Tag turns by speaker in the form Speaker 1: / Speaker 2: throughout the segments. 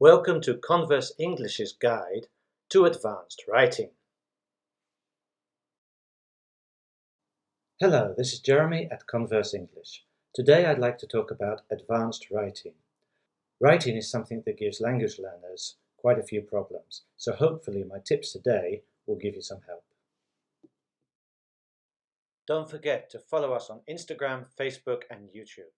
Speaker 1: Welcome to Converse English's Guide to Advanced Writing. Hello, this is Jeremy at Converse English. Today I'd like to talk about advanced writing. Writing is something that gives language learners quite a few problems, so hopefully my tips today will give you some help. Don't forget to follow us on Instagram, Facebook and YouTube.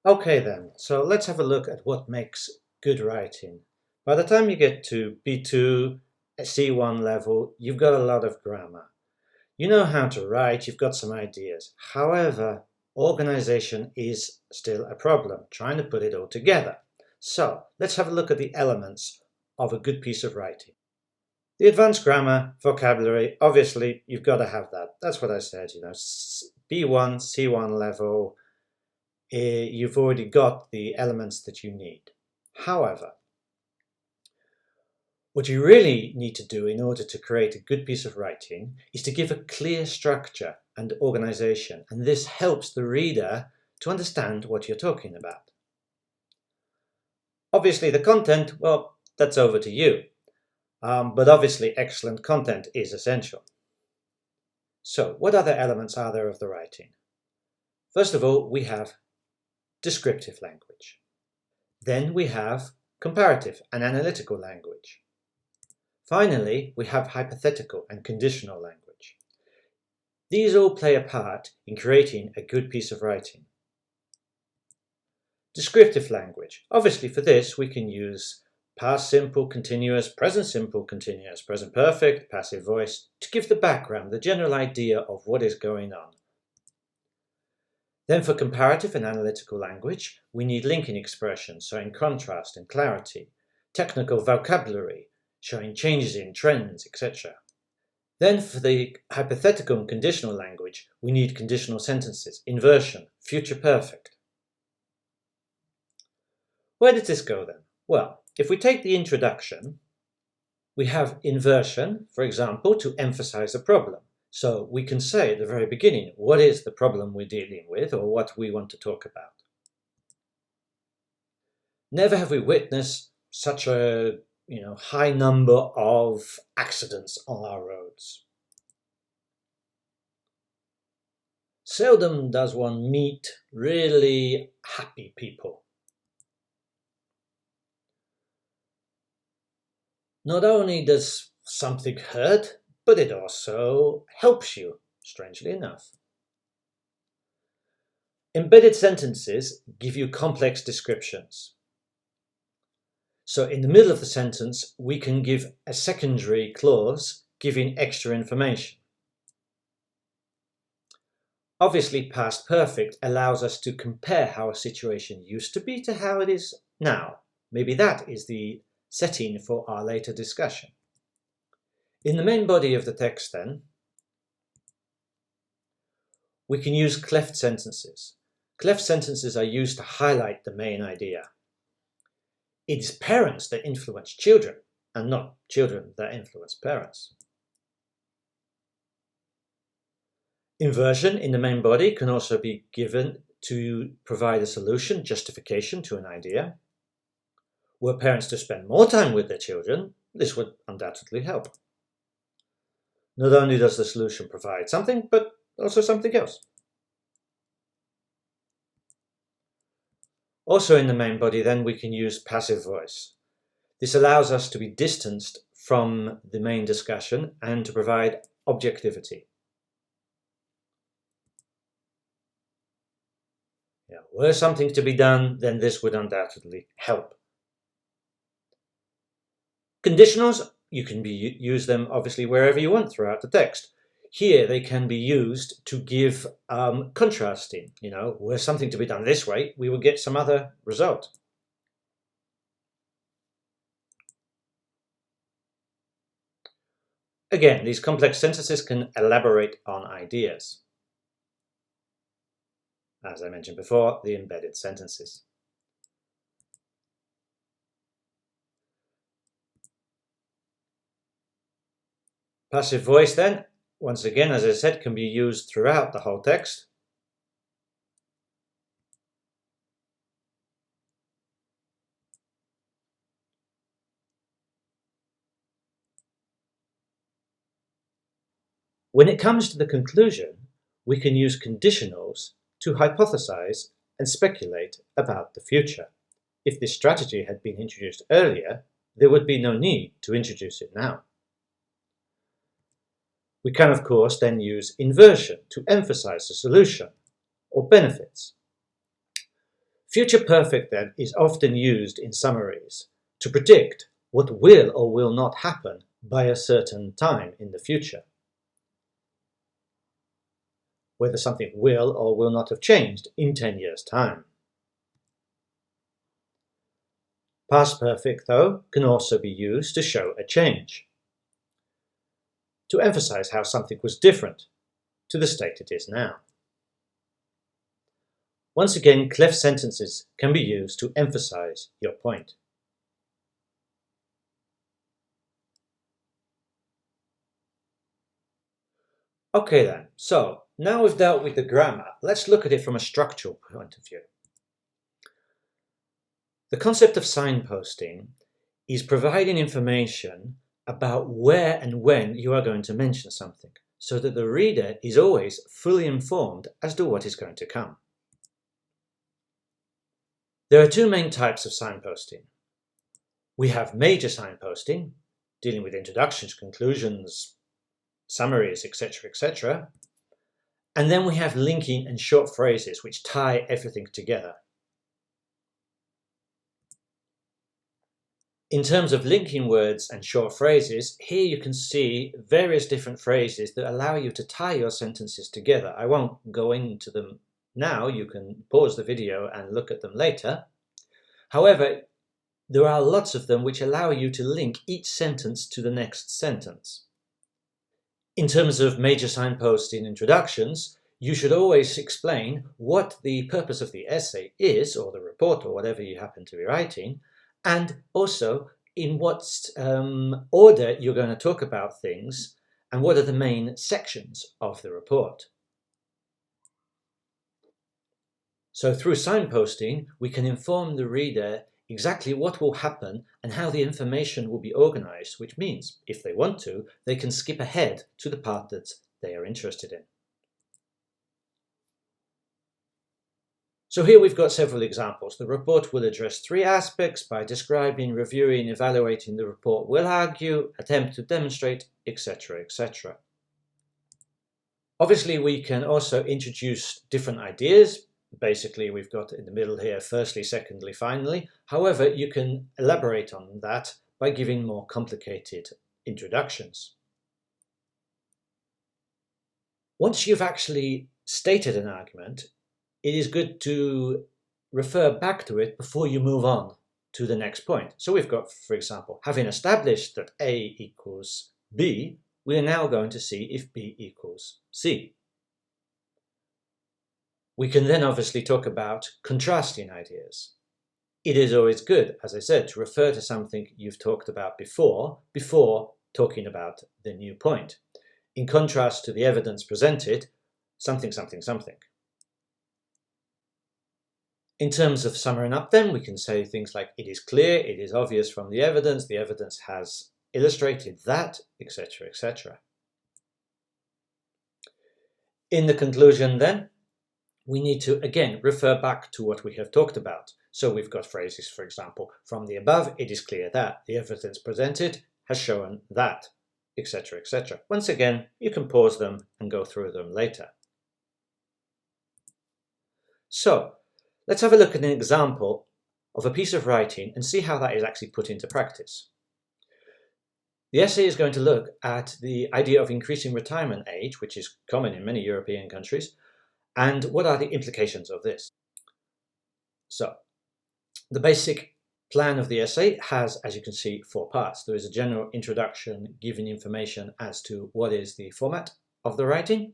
Speaker 1: Okay then, so let's have a look at what makes good writing. By the time you get to B2, C1 level, you've got a lot of grammar. You know how to write, you've got some ideas. However, organization is still a problem, trying to put it all together. So, let's have a look at the elements of a good piece of writing. The advanced grammar, vocabulary, obviously you've got to have that. That's what I said, B1, C1 level, you've already got the elements that you need. However, what you really need to do in order to create a good piece of writing is to give a clear structure and organization, and this helps the reader to understand what you're talking about. Obviously the content, well, that's over to you, but obviously excellent content is essential. So what other elements are there of the writing? First of all, we have descriptive language. Then we have comparative and analytical language. Finally, we have hypothetical and conditional language. These all play a part in creating a good piece of writing. Descriptive language. Obviously for this we can use past simple, continuous, present simple, continuous, present perfect, passive voice to give the background, the general idea of what is going on. Then for comparative and analytical language, we need linking expressions, showing contrast and clarity, technical vocabulary, showing changes in trends, etc. Then for the hypothetical and conditional language, we need conditional sentences, inversion, future perfect. Where does this go then? Well, if we take the introduction, we have inversion, for example, to emphasize a problem. So we can say at the very beginning, what is the problem we're dealing with or what we want to talk about. Never have we witnessed such a high number of accidents on our roads. Seldom does one meet really happy people. Not only does something hurt, but it also helps you, strangely enough. Embedded sentences give you complex descriptions. So in the middle of the sentence, we can give a secondary clause giving extra information. Obviously, past perfect allows us to compare how a situation used to be to how it is now. Maybe that is the setting for our later discussion. In the main body of the text then, we can use cleft sentences. Cleft sentences are used to highlight the main idea. It is parents that influence children, and not children that influence parents. Inversion in the main body can also be given to provide a solution, justification to an idea. Were parents to spend more time with their children, this would undoubtedly help. Not only does the solution provide something, but also something else. Also in the main body then we can use passive voice. This allows us to be distanced from the main discussion and to provide objectivity. Were something to be done, then this would undoubtedly help. Conditionals, you can use them obviously wherever you want throughout the text. Here they can be used to give contrasting. Were something to be done this way, we will get some other result. Again, these complex sentences can elaborate on ideas. As I mentioned before, the embedded sentences. Passive voice then, once again, as I said, can be used throughout the whole text. When it comes to the conclusion, we can use conditionals to hypothesize and speculate about the future. If this strategy had been introduced earlier, there would be no need to introduce it now. We can, of course, then use inversion to emphasize the solution or benefits. Future perfect, then, is often used in summaries to predict what will or will not happen by a certain time in the future. Whether something will or will not have changed in 10 years' time. Past perfect, though, can also be used to show a change, to emphasize how something was different to the state it is now. Once again, clef sentences can be used to emphasize your point. Okay then, so now we've dealt with the grammar, let's look at it from a structural point of view. The concept of signposting is providing information about where and when you are going to mention something, so that the reader is always fully informed as to what is going to come. There are two main types of signposting. We have major signposting, dealing with introductions, conclusions, summaries, etc., etc. And then we have linking and short phrases which tie everything together. In terms of linking words and short phrases, here you can see various different phrases that allow you to tie your sentences together. I won't go into them now, you can pause the video and look at them later. However, there are lots of them which allow you to link each sentence to the next sentence. In terms of major signposting introductions, you should always explain what the purpose of the essay is, or the report, or whatever you happen to be writing, and also in what order you're going to talk about things and what are the main sections of the report. So through signposting, we can inform the reader exactly what will happen and how the information will be organized, which means, if they want to, they can skip ahead to the part that they are interested in. So here we've got several examples. The report will address three aspects by describing, reviewing, evaluating the report, will argue, attempt to demonstrate, etc., etc. Obviously, we can also introduce different ideas. Basically, we've got in the middle here, firstly, secondly, finally. However, you can elaborate on that by giving more complicated introductions. Once you've actually stated an argument, it is good to refer back to it before you move on to the next point. So we've got, for example, having established that A equals B, we are now going to see if B equals C. We can then obviously talk about contrasting ideas. It is always good, as I said, to refer to something you've talked about before talking about the new point. In contrast to the evidence presented, something, something, something. In terms of summing up then, we can say things like, it is clear, it is obvious from the evidence has illustrated that, etc., etc. In the conclusion then, we need to again refer back to what we have talked about. So we've got phrases, for example, from the above, it is clear that, the evidence presented has shown that, etc., etc. Once again, you can pause them and go through them later. So, let's have a look at an example of a piece of writing and see how that is actually put into practice. The essay is going to look at the idea of increasing retirement age, which is common in many European countries, and what are the implications of this. So, the basic plan of the essay has, as you can see, 4 parts. There is a general introduction giving information as to what is the format of the writing,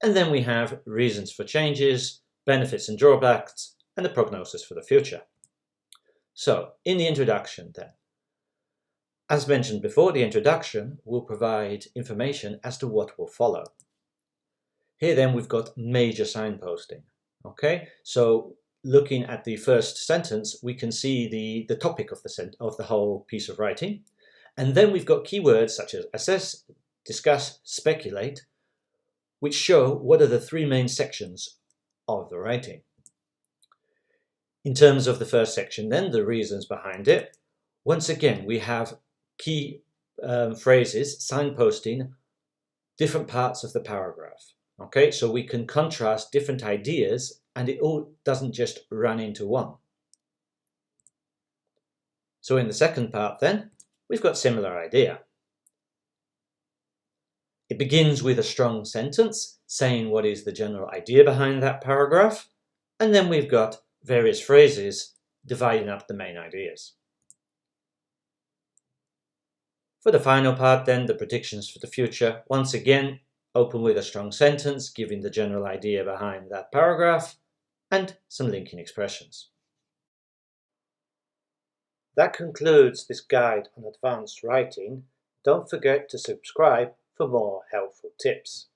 Speaker 1: and then we have reasons for changes, benefits and drawbacks, and the prognosis for the future. So, in the introduction then, as mentioned before, the introduction will provide information as to what will follow. Here then we've got major signposting. Okay, so looking at the first sentence, we can see the topic of the whole piece of writing, and then we've got keywords such as assess, discuss, speculate, which show what are the three main sections of the writing. In terms of the first section then, the reasons behind it, once again we have key phrases signposting different parts of the paragraph. Okay, so we can contrast different ideas and it all doesn't just run into one. So in the second part then, we've got similar idea. It begins with a strong sentence saying what is the general idea behind that paragraph, and then we've got various phrases dividing up the main ideas. For the final part then, the predictions for the future, once again, open with a strong sentence giving the general idea behind that paragraph and some linking expressions. That concludes this guide on advanced writing. Don't forget to subscribe for more helpful tips.